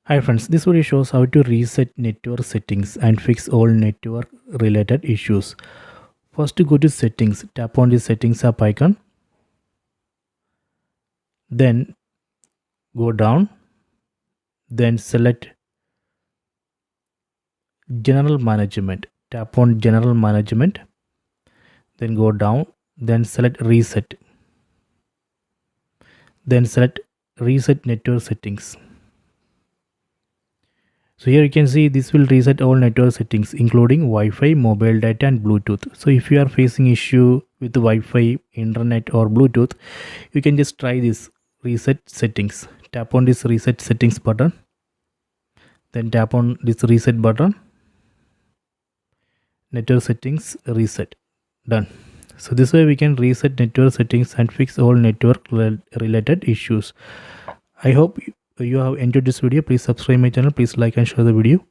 Hi friends, this video shows how to reset network settings and fix all network related issues. First go to settings, tap on the settings app icon, then go down, then select general management, tap on general management, then go down, then select reset, then select reset network settings. So here you can see this will reset all network settings including Wi-Fi, mobile data and Bluetooth. So if you are facing issue with Wi-Fi, internet or Bluetooth, you can just try this reset settings. Tap on this reset settings button, then tap on this reset button, network settings reset, done. So this way we can reset network settings and fix all network related issues. I hope you have enjoyed this video. Please subscribe my channel, please like and share the video.